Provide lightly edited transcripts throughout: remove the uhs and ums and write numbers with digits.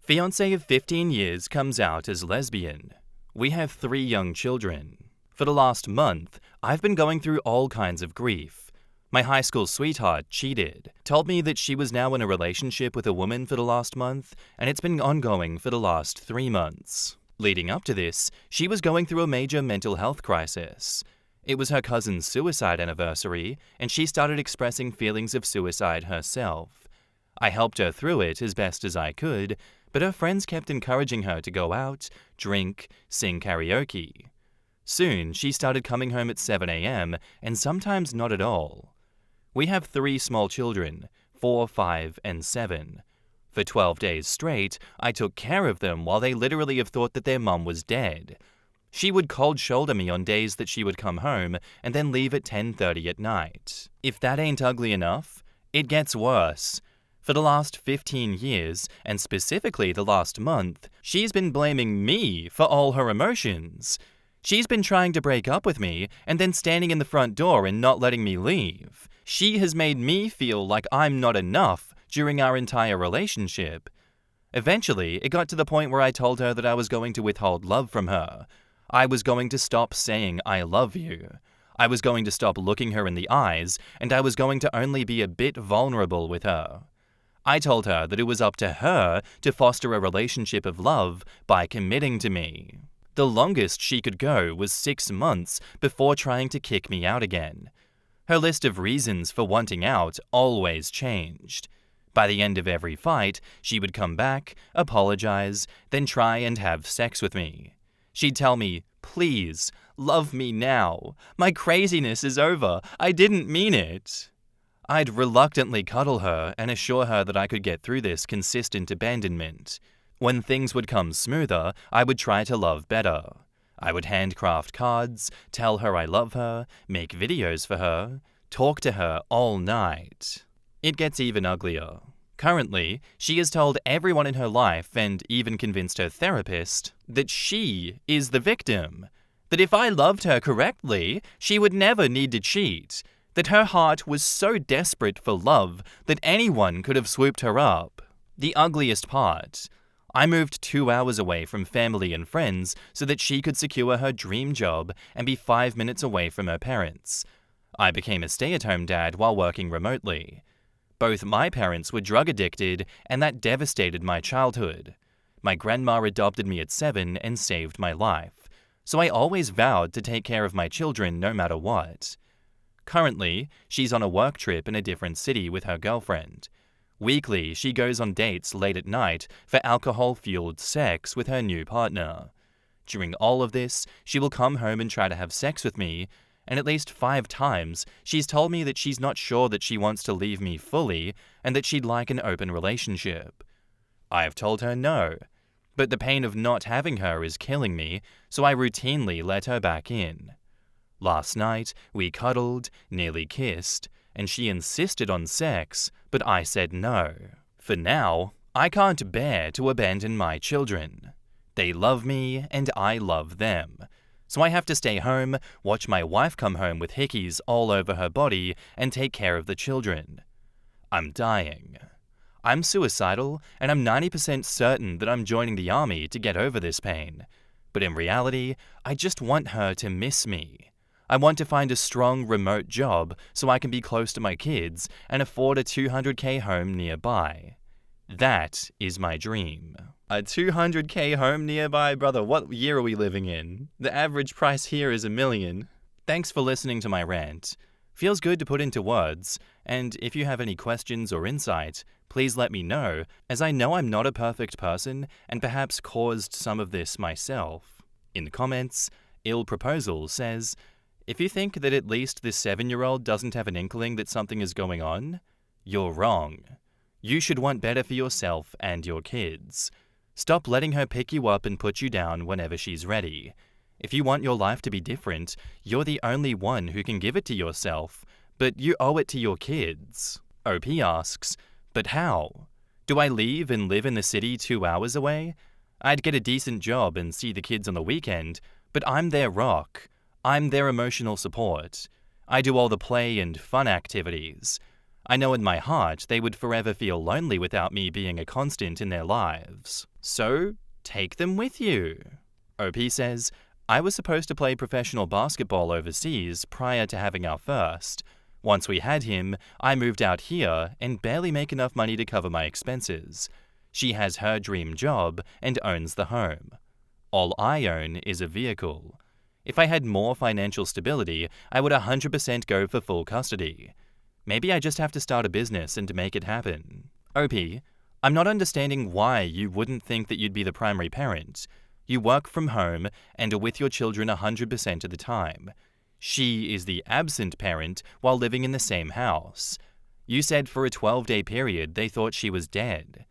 Fiancée of 15 years comes out as lesbian. We have 3 young children. For the last month, I've been going through all kinds of grief. My high school sweetheart cheated, told me that she was now in a relationship with a woman for the last month, and it's been ongoing for the last 3 months. Leading up to this, she was going through a major mental health crisis. It was her cousin's suicide anniversary, and she started expressing feelings of suicide herself. I helped her through it as best as I could, but her friends kept encouraging her to go out, drink, sing karaoke. Soon, she started coming home at 7 a.m. and sometimes not at all. We have 3 small children, 4, 5, and 7. For 12 days straight, I took care of them while they literally have thought that their mum was dead. She would cold shoulder me on days that she would come home and then leave at 10:30 at night. If that ain't ugly enough, it gets worse. For the last 15 years, and specifically the last month, she's been blaming me for all her emotions. She's been trying to break up with me and then standing in the front door and not letting me leave. She has made me feel like I'm not enough during our entire relationship. Eventually, it got to the point where I told her that I was going to withhold love from her. I was going to stop saying I love you. I was going to stop looking her in the eyes, and I was going to only be a bit vulnerable with her. I told her that it was up to her to foster a relationship of love by committing to me. The longest she could go was 6 months before trying to kick me out again. Her list of reasons for wanting out always changed. By the end of every fight, she would come back, apologize, then try and have sex with me. She'd tell me, "Please, love me now. My craziness is over. I didn't mean it." I'd reluctantly cuddle her and assure her that I could get through this consistent abandonment. When things would come smoother, I would try to love better. I would handcraft cards, tell her I love her, make videos for her, talk to her all night. It gets even uglier. Currently, she has told everyone in her life and even convinced her therapist that she is the victim. That if I loved her correctly, she would never need to cheat. That her heart was so desperate for love that anyone could have swooped her up. The ugliest part, I moved 2 hours away from family and friends so that she could secure her dream job and be 5 minutes away from her parents. I became a stay-at-home dad while working remotely. Both my parents were drug addicted, and that devastated my childhood. My grandma adopted me at 7 and saved my life, so I always vowed to take care of my children no matter what. Currently, she's on a work trip in a different city with her girlfriend. Weekly, she goes on dates late at night for alcohol-fueled sex with her new partner. During all of this, she will come home and try to have sex with me, and at least 5 times, she's told me that she's not sure that she wants to leave me fully and that she'd like an open relationship. I've told her no, but the pain of not having her is killing me, so I routinely let her back in. Last night, we cuddled, nearly kissed, and she insisted on sex, but I said no. For now, I can't bear to abandon my children. They love me, and I love them. So I have to stay home, watch my wife come home with hickeys all over her body, and take care of the children. I'm dying. I'm suicidal, and I'm 90% certain that I'm joining the army to get over this pain. But in reality, I just want her to miss me. I want to find a strong remote job so I can be close to my kids and afford a $200K home nearby. That is my dream. A $200K home nearby, brother, what year are we living in? The average price here is $1 million. Thanks for listening to my rant. Feels good to put into words, and if you have any questions or insight, please let me know, as I know I'm not a perfect person and perhaps caused some of this myself. In the comments, Ill Proposal says, "If you think that at least this 7-year-old doesn't have an inkling that something is going on, you're wrong. You should want better for yourself and your kids. Stop letting her pick you up and put you down whenever she's ready. If you want your life to be different, you're the only one who can give it to yourself, but you owe it to your kids." OP asks, "But how? Do I leave and live in the city 2 hours away? I'd get a decent job and see the kids on the weekend, but I'm their rock. I'm their emotional support. I do all the play and fun activities. I know in my heart they would forever feel lonely without me being a constant in their lives. So, take them with you. OP says, I was supposed to play professional basketball overseas prior to having our first. Once we had him, I moved out here and barely make enough money to cover my expenses. She has her dream job and owns the home. All I own is a vehicle. If I had more financial stability, I would 100% go for full custody. Maybe I just have to start a business and make it happen. OP, I'm not understanding why you wouldn't think that you'd be the primary parent. You work from home and are with your children 100% of the time. She is the absent parent while living in the same house. You said for a 12-day period they thought she was dead.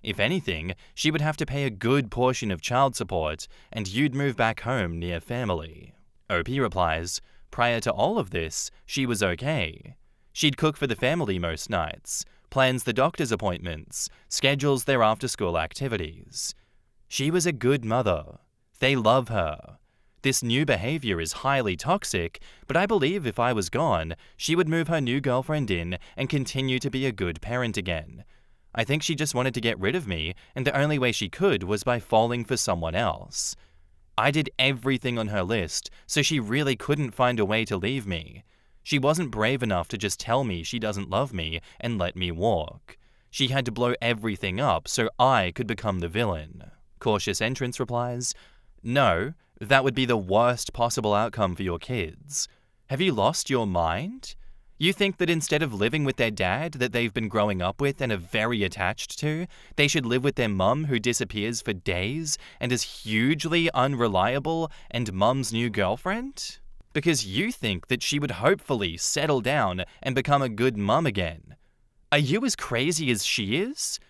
If anything, she would have to pay a good portion of child support, and you'd move back home near family. OP replies, prior to all of this, she was okay. She'd cook for the family most nights, plans the doctor's appointments, schedules their after-school activities. She was a good mother. They love her. This new behavior is highly toxic, but I believe if I was gone, she would move her new girlfriend in and continue to be a good parent again. I think she just wanted to get rid of me, and the only way she could was by falling for someone else. I did everything on her list, so she really couldn't find a way to leave me. She wasn't brave enough to just tell me she doesn't love me and let me walk. She had to blow everything up so I could become the villain. Cautious Entrance replies, no, that would be the worst possible outcome for your kids. Have you lost your mind? You think that instead of living with their dad that they've been growing up with and are very attached to, they should live with their mum who disappears for days and is hugely unreliable and mum's new girlfriend? Because you think that she would hopefully settle down and become a good mum again. Are you as crazy as she is?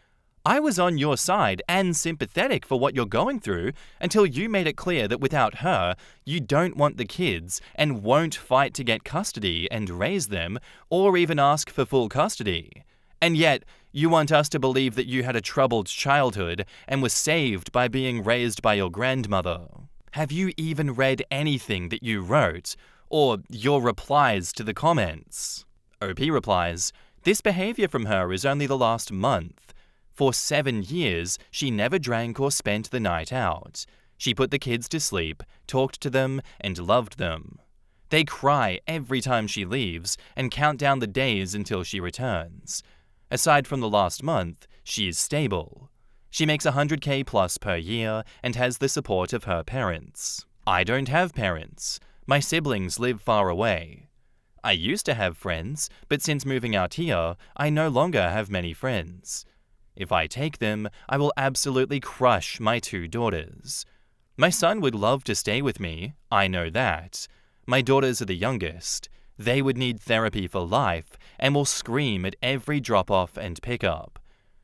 I was on your side and sympathetic for what you're going through until you made it clear that without her, you don't want the kids and won't fight to get custody and raise them or even ask for full custody. And yet, you want us to believe that you had a troubled childhood and were saved by being raised by your grandmother. Have you even read anything that you wrote or your replies to the comments? OP replies, this behavior from her is only the last month. For 7 years, she never drank or spent the night out. She put the kids to sleep, talked to them, and loved them. They cry every time she leaves and count down the days until she returns. Aside from the last month, she is stable. She makes $100K plus per year and has the support of her parents. I don't have parents. My siblings live far away. I used to have friends, but since moving out here, I no longer have many friends. If I take them, I will absolutely crush my 2 daughters. My son would love to stay with me, I know that. My daughters are the youngest. They would need therapy for life and will scream at every drop-off and pickup.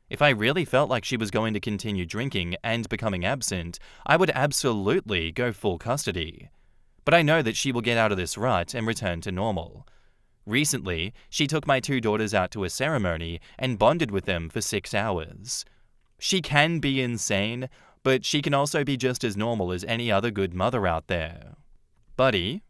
If I really felt like she was going to continue drinking and becoming absent, I would absolutely go full custody. But I know that she will get out of this rut and return to normal. Recently, she took my 2 daughters out to a ceremony and bonded with them for 6 hours. She can be insane, but she can also be just as normal as any other good mother out there. Buddy,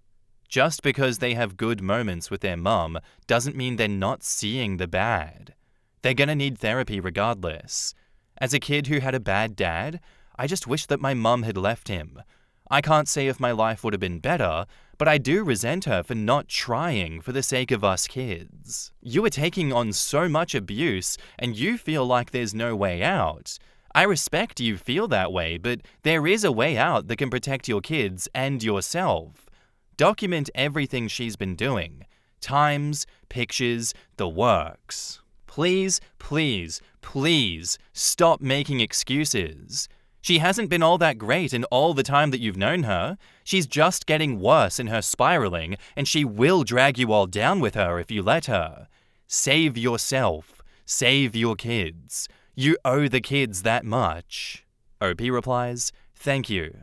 just because they have good moments with their mum doesn't mean they're not seeing the bad. They're gonna need therapy regardless. As a kid who had a bad dad, I just wish that my mum had left him. I can't say if my life would have been better, but I do resent her for not trying for the sake of us kids. You are taking on so much abuse and you feel like there's no way out. I respect you feel that way, but there is a way out that can protect your kids and yourself. Document everything she's been doing. Times, pictures, the works. Please, please, please stop making excuses. She hasn't been all that great in all the time that you've known her. She's just getting worse in her spiraling, and she will drag you all down with her if you let her. Save yourself. Save your kids. You owe the kids that much. OP replies, thank you.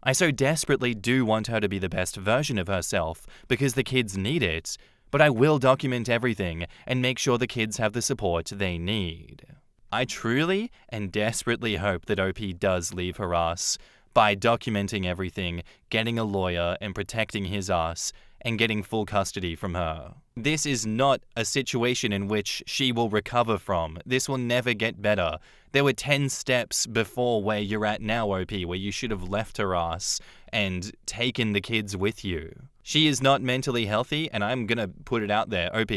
I so desperately do want her to be the best version of herself because the kids need it, but I will document everything and make sure the kids have the support they need. I truly and desperately hope that OP does leave her ass by documenting everything, getting a lawyer and protecting his ass, and getting full custody from her. This is not a situation in which she will recover from. This will never get better. There were 10 steps before where you're at now, OP, where you should have left her ass and taken the kids with you. She is not mentally healthy, and I'm gonna put it out there, OP,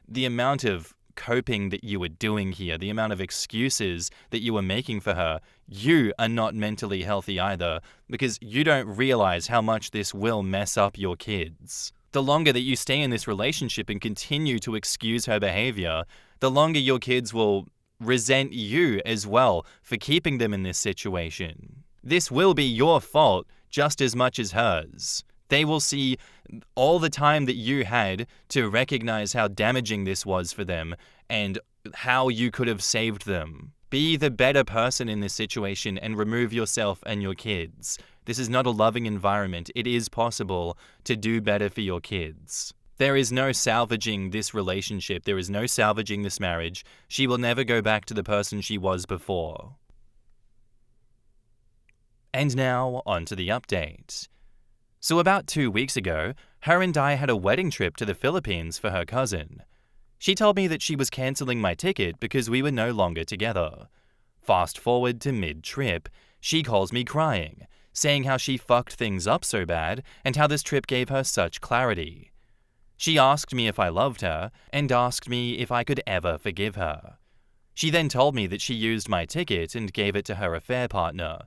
the amount of coping that you were doing here, the amount of excuses that you were making for her, you are not mentally healthy either, because you don't realize how much this will mess up your kids. The longer that you stay in this relationship and continue to excuse her behavior, the longer your kids will resent you as well for keeping them in this situation. This will be your fault just as much as hers. They will see all the time that you had to recognize how damaging this was for them and how you could have saved them. Be the better person in this situation and remove yourself and your kids. This is not a loving environment. It is possible to do better for your kids. There is no salvaging this relationship. There is no salvaging this marriage. She will never go back to the person she was before. And now, on to the update. So about 2 weeks ago, her and I had a wedding trip to the Philippines for her cousin. She told me that she was cancelling my ticket because we were no longer together. Fast forward to mid-trip, she calls me crying, saying how she fucked things up so bad and how this trip gave her such clarity. She asked me if I loved her and asked me if I could ever forgive her. She then told me that she used my ticket and gave it to her affair partner.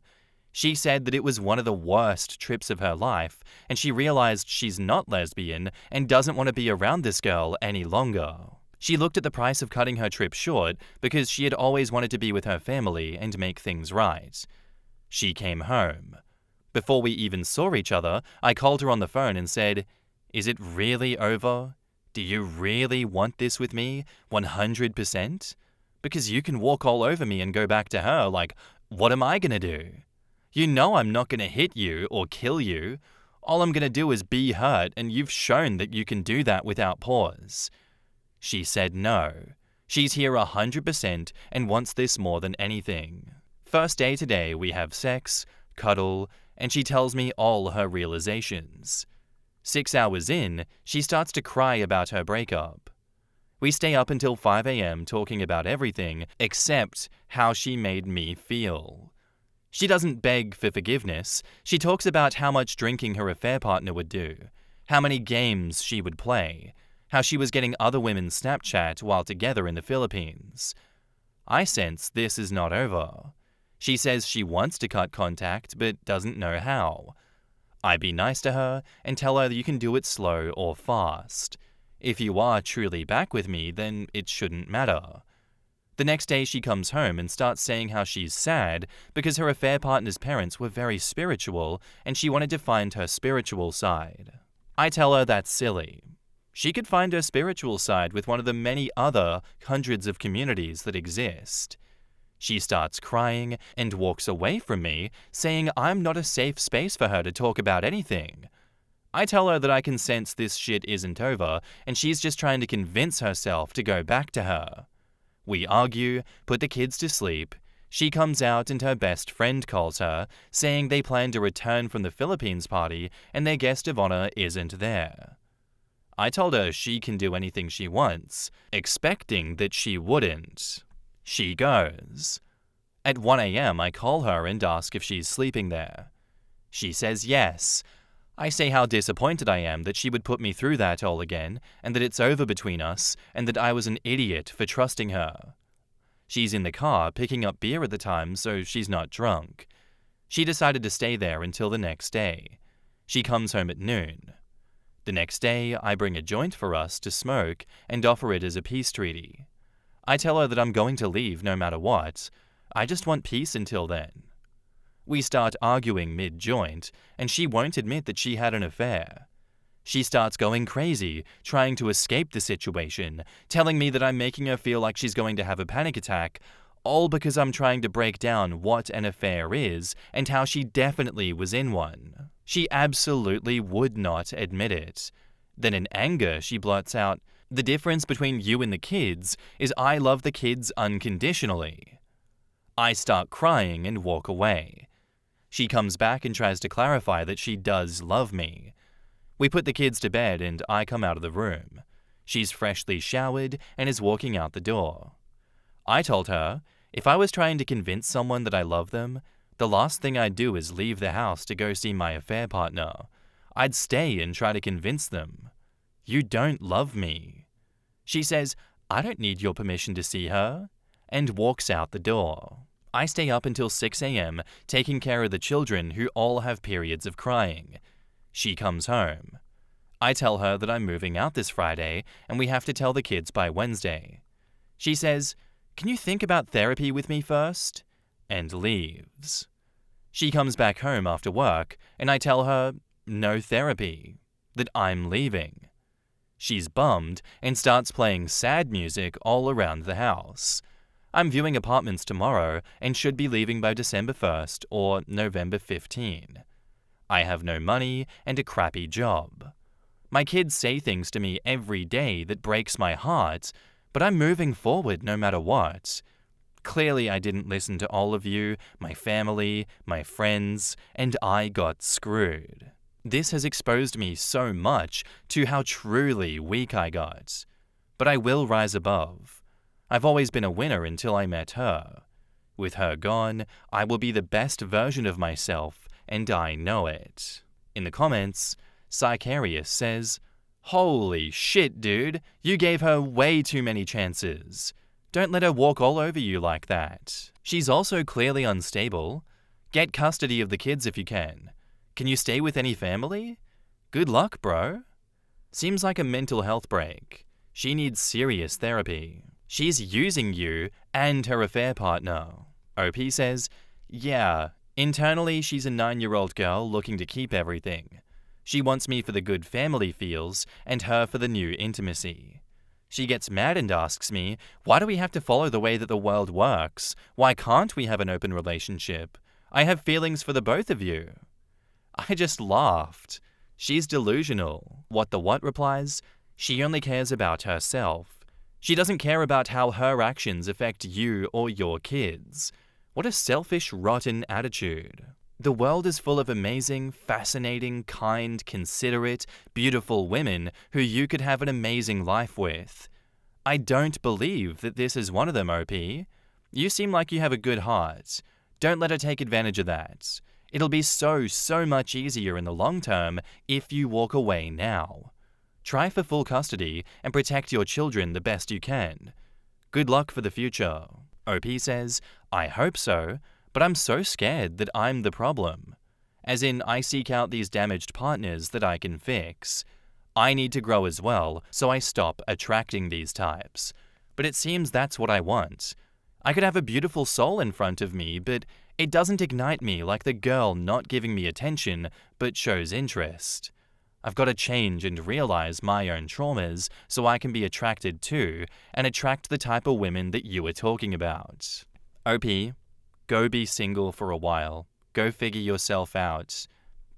She said that it was one of the worst trips of her life, and she realized she's not lesbian and doesn't want to be around this girl any longer. She looked at the price of cutting her trip short because she had always wanted to be with her family and make things right. She came home. Before we even saw each other, I called her on the phone and said, "Is it really over? Do you really want this with me, 100%? Because you can walk all over me and go back to her, like, what am I gonna do? You know I'm not going to hit you or kill you. All I'm going to do is be hurt, and you've shown that you can do that without pause." She said no. She's here 100% and wants this more than anything. First day today, we have sex, cuddle, and she tells me all her realizations. 6 hours in, she starts to cry about her breakup. We stay up until 5 a.m. talking about everything except how she made me feel. She doesn't beg for forgiveness. She talks about how much drinking her affair partner would do, how many games she would play, how she was getting other women's Snapchat while together in the Philippines. I sense this is not over. She says she wants to cut contact but doesn't know how. I be nice to her and tell her that you can do it slow or fast. If you are truly back with me, then it shouldn't matter. The next day she comes home and starts saying how she's sad because her affair partner's parents were very spiritual and she wanted to find her spiritual side. I tell her that's silly. She could find her spiritual side with one of the many other hundreds of communities that exist. She starts crying and walks away from me, saying I'm not a safe space for her to talk about anything. I tell her that I can sense this shit isn't over and she's just trying to convince herself to go back to her. We argue, put the kids to sleep. She comes out and her best friend calls her, saying they plan to return from the Philippines party and their guest of honor isn't there. I told her she can do anything she wants, expecting that she wouldn't. She goes. At 1 a.m. I call her and ask if she's sleeping there. She says yes. I say how disappointed I am that she would put me through that all again, and that it's over between us, and that I was an idiot for trusting her. She's in the car picking up beer at the time, so she's not drunk. She decided to stay there until the next day. She comes home at noon. The next day, I bring a joint for us to smoke and offer it as a peace treaty. I tell her that I'm going to leave no matter what. I just want peace until then. We start arguing mid-joint, and she won't admit that she had an affair. She starts going crazy, trying to escape the situation, telling me that I'm making her feel like she's going to have a panic attack, all because I'm trying to break down what an affair is and how she definitely was in one. She absolutely would not admit it. Then in anger, she blurts out, "The difference between you and the kids is I love the kids unconditionally." I start crying and walk away. She comes back and tries to clarify that she does love me. We put the kids to bed and I come out of the room. She's freshly showered and is walking out the door. I told her, if I was trying to convince someone that I love them, the last thing I'd do is leave the house to go see my affair partner. I'd stay and try to convince them. You don't love me. She says, I don't need your permission to see her, and walks out the door. I stay up until 6 a.m. taking care of the children who all have periods of crying. She comes home. I tell her that I'm moving out this Friday and we have to tell the kids by Wednesday. She says, can you think about therapy with me first? And leaves. She comes back home after work and I tell her, no therapy, that I'm leaving. She's bummed and starts playing sad music all around the house. I'm viewing apartments tomorrow and should be leaving by December 1st or November 15. I have no money and a crappy job. My kids say things to me every day that breaks my heart, but I'm moving forward no matter what. Clearly I didn't listen to all of you, my family, my friends, and I got screwed. This has exposed me so much to how truly weak I got. But I will rise above. I've always been a winner until I met her. With her gone, I will be the best version of myself, and I know it. In the comments, Sicarius says, holy shit, dude, you gave her way too many chances. Don't let her walk all over you like that. She's also clearly unstable. Get custody of the kids if you can. Can you stay with any family? Good luck, bro. Seems like a mental health break. She needs serious therapy. She's using you and her affair partner. OP says, yeah, internally she's a 9-year-old girl looking to keep everything. She wants me for the good family feels and her for the new intimacy. She gets mad and asks me, why do we have to follow the way that the world works? Why can't we have an open relationship? I have feelings for the both of you. I just laughed. She's delusional. What the what replies, she only cares about herself. She doesn't care about how her actions affect you or your kids. What a selfish, rotten attitude. The world is full of amazing, fascinating, kind, considerate, beautiful women who you could have an amazing life with. I don't believe that this is one of them, OP. You seem like you have a good heart. Don't let her take advantage of that. It'll be so much easier in the long term if you walk away now. Try for full custody and protect your children the best you can. Good luck for the future. OP says, I hope so, but I'm so scared that I'm the problem. As in, I seek out these damaged partners that I can fix. I need to grow as well, so I stop attracting these types. But it seems that's what I want. I could have a beautiful soul in front of me, but it doesn't ignite me like the girl not giving me attention, but shows interest. I've got to change and realize my own traumas so I can be attracted to and attract the type of women that you were talking about. OP, go be single for a while. Go figure yourself out.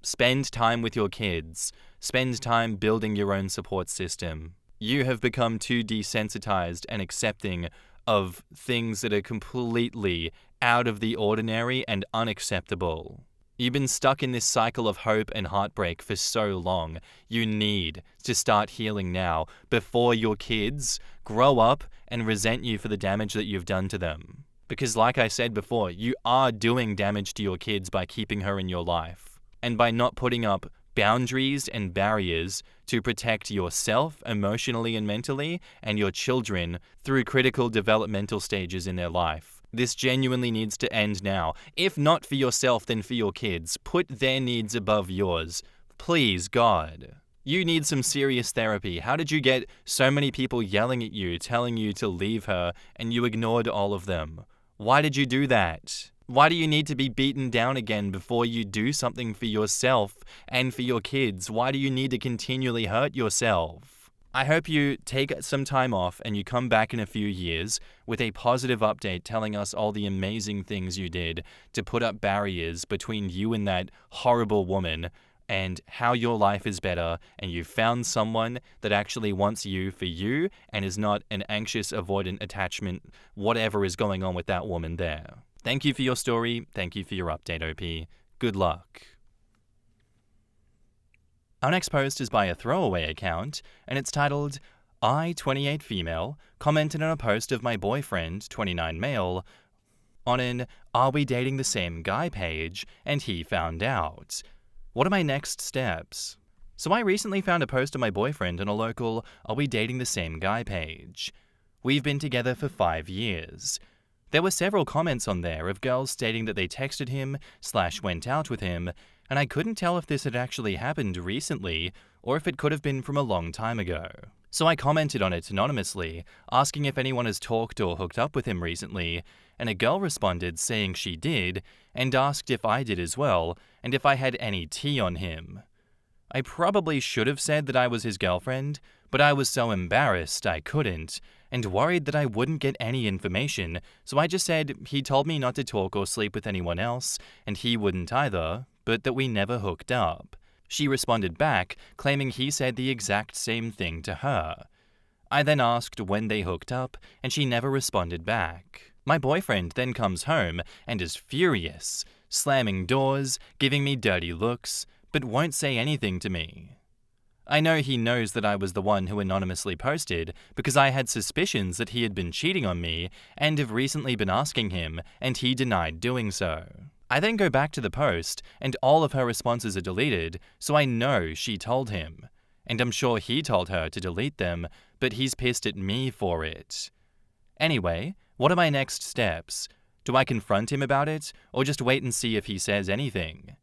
Spend time with your kids. Spend time building your own support system. You have become too desensitized and accepting of things that are completely out of the ordinary and unacceptable. You've been stuck in this cycle of hope and heartbreak for so long. You need to start healing now before your kids grow up and resent you for the damage that you've done to them. Because like I said before, you are doing damage to your kids by keeping her in your life. And by not putting up boundaries and barriers to protect yourself emotionally and mentally and your children through critical developmental stages in their life. This genuinely needs to end now. If not for yourself, then for your kids. Put their needs above yours. Please, God. You need some serious therapy. How did you get so many people yelling at you, telling you to leave her, and you ignored all of them? Why did you do that? Why do you need to be beaten down again before you do something for yourself and for your kids? Why do you need to continually hurt yourself? I hope you take some time off and you come back in a few years with a positive update telling us all the amazing things you did to put up barriers between you and that horrible woman and how your life is better and you found someone that actually wants you for you and is not an anxious, avoidant attachment, whatever is going on with that woman there. Thank you for your story. Thank you for your update, OP. Good luck. Our next post is by a throwaway account, and it's titled, I, 28 female, commented on a post of my boyfriend, 29 male, on an Are We Dating the Same Guy page, and he found out. What are my next steps? So I recently found a post of my boyfriend on a local Are We Dating the Same Guy page. We've been together for 5 years. There were several comments on there of girls stating that they texted him/went out with him, and I couldn't tell if this had actually happened recently or if it could have been from a long time ago. So I commented on it anonymously, asking if anyone has talked or hooked up with him recently, and a girl responded saying she did, and asked if I did as well, and if I had any tea on him. I probably should have said that I was his girlfriend, but I was so embarrassed I couldn't, and worried that I wouldn't get any information, so I just said he told me not to talk or sleep with anyone else, and he wouldn't either, but that we never hooked up. She responded back, claiming he said the exact same thing to her. I then asked when they hooked up, and she never responded back. My boyfriend then comes home and is furious, slamming doors, giving me dirty looks, but won't say anything to me. I know he knows that I was the one who anonymously posted because I had suspicions that he had been cheating on me and have recently been asking him, and he denied doing so. I then go back to the post, and all of her responses are deleted, so I know she told him. And I'm sure he told her to delete them, but he's pissed at me for it. Anyway, what are my next steps? Do I confront him about it, or just wait and see if he says anything?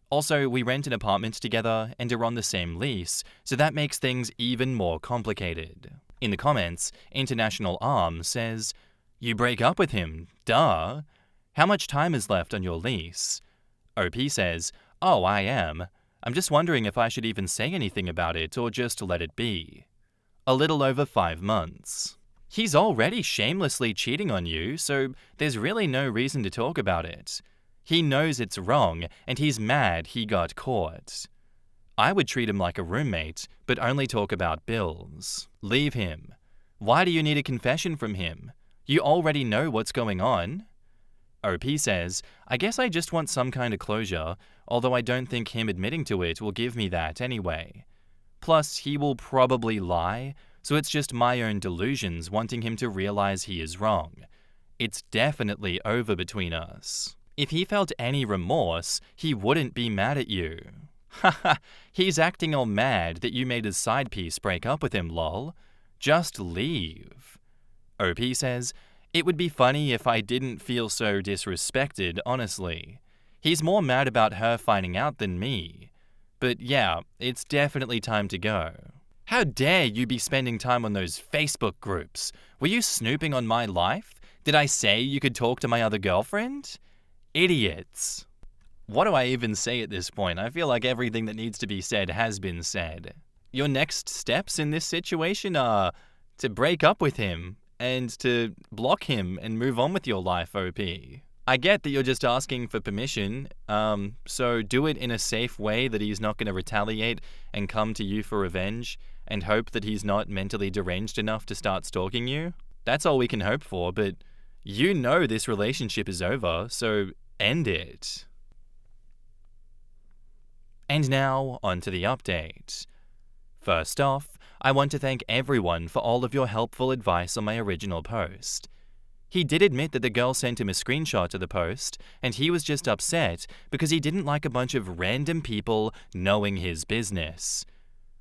Also, we rent an apartment together and are on the same lease, so that makes things even more complicated. In the comments, International Arm says, "You break up with him, duh. How much time is left on your lease?" OP says, "Oh, I am. I'm just wondering if I should even say anything about it or just let it be." A little over 5 months. He's already shamelessly cheating on you, so there's really no reason to talk about it. He knows it's wrong, and he's mad he got caught. I would treat him like a roommate, but only talk about bills. Leave him. Why do you need a confession from him? You already know what's going on. OP says, "I guess I just want some kind of closure, although I don't think him admitting to it will give me that anyway. Plus, he will probably lie, so it's just my own delusions wanting him to realize he is wrong. It's definitely over between us. If he felt any remorse, he wouldn't be mad at you." Haha, he's acting all mad that you made his side piece break up with him, lol. Just leave. OP says, "It would be funny if I didn't feel so disrespected, honestly. He's more mad about her finding out than me. But yeah, it's definitely time to go." How dare you be spending time on those Facebook groups? Were you snooping on my life? Did I say you could talk to my other girlfriend? Idiots. What do I even say at this point? I feel like everything that needs to be said has been said. Your next steps in this situation are to break up with him and to block him and move on with your life, OP. I get that you're just asking for permission, so do it in a safe way that he's not going to retaliate and come to you for revenge, and hope that he's not mentally deranged enough to start stalking you. That's all we can hope for, but you know this relationship is over, so end it. And now, on to the update. First off, I want to thank everyone for all of your helpful advice on my original post. He did admit that the girl sent him a screenshot of the post, and he was just upset because he didn't like a bunch of random people knowing his business.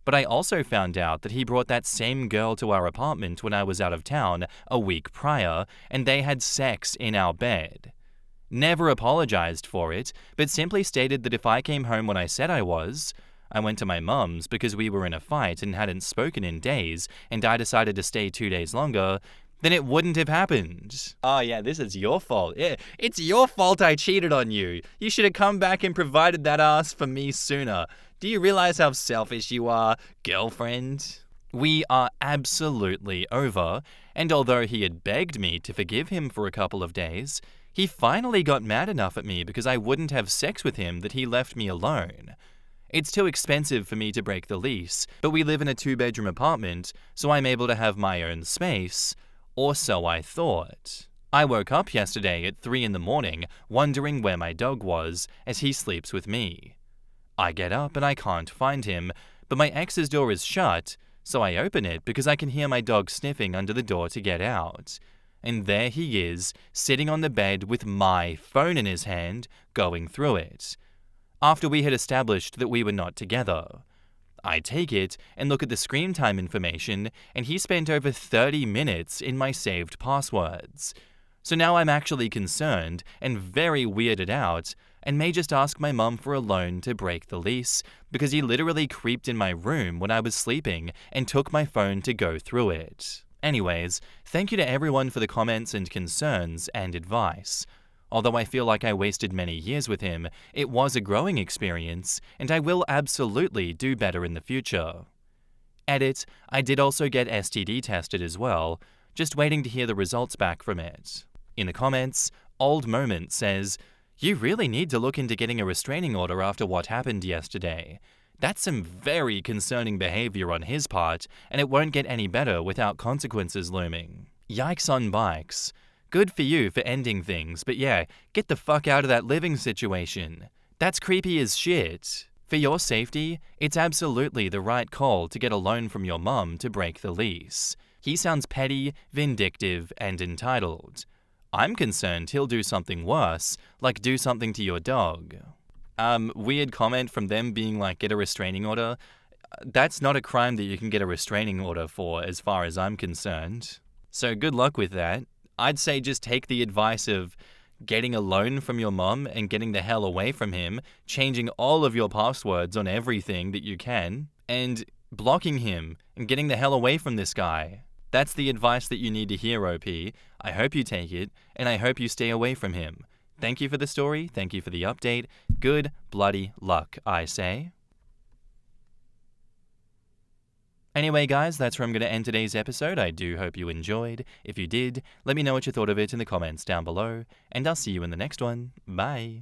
But I also found out that he brought that same girl to our apartment when I was out of town a week prior, and they had sex in our bed. Never apologized for it, but simply stated that if I came home when I said I was, I went to my mum's because we were in a fight and hadn't spoken in days, and I decided to stay 2 days longer, then it wouldn't have happened. Oh yeah, this is your fault. Yeah, it's your fault I cheated on you. You should have come back and provided that ass for me sooner. Do you realize how selfish you are, girlfriend? We are absolutely over, and although he had begged me to forgive him for a couple of days, he finally got mad enough at me because I wouldn't have sex with him that he left me alone. It's too expensive for me to break the lease, but we live in a 2-bedroom apartment, so I'm able to have my own space. Or so I thought. I woke up yesterday at 3 in the morning wondering where my dog was, as he sleeps with me. I get up and I can't find him, but my ex's door is shut, so I open it because I can hear my dog sniffing under the door to get out. And there he is, sitting on the bed with my phone in his hand, going through it. After we had established that we were not together. I take it and look at the screen time information, and he spent over 30 minutes in my saved passwords. So now I'm actually concerned and very weirded out, and may just ask my mum for a loan to break the lease, because he literally creeped in my room when I was sleeping and took my phone to go through it. Anyways, thank you to everyone for the comments and concerns and advice. Although I feel like I wasted many years with him, it was a growing experience, and I will absolutely do better in the future. Edit, I did also get STD tested as well, just waiting to hear the results back from it. In the comments, Old Moment says, "You really need to look into getting a restraining order after what happened yesterday. That's some very concerning behavior on his part, and it won't get any better without consequences looming. Yikes on bikes. Good for you for ending things, but yeah, get the fuck out of that living situation. That's creepy as shit. For your safety, it's absolutely the right call to get a loan from your mum to break the lease. He sounds petty, vindictive, and entitled. I'm concerned he'll do something worse, like do something to your dog." Weird comment from them being like, get a restraining order. That's not a crime that you can get a restraining order for as far as I'm concerned. So good luck with that. I'd say just take the advice of getting a loan from your mum and getting the hell away from him, changing all of your passwords on everything that you can, and blocking him and getting the hell away from this guy. That's the advice that you need to hear, OP. I hope you take it, and I hope you stay away from him. Thank you for the story, thank you for the update. Good bloody luck, I say. Anyway, guys, that's where I'm going to end today's episode. I do hope you enjoyed. If you did, let me know what you thought of it in the comments down below, and I'll see you in the next one. Bye.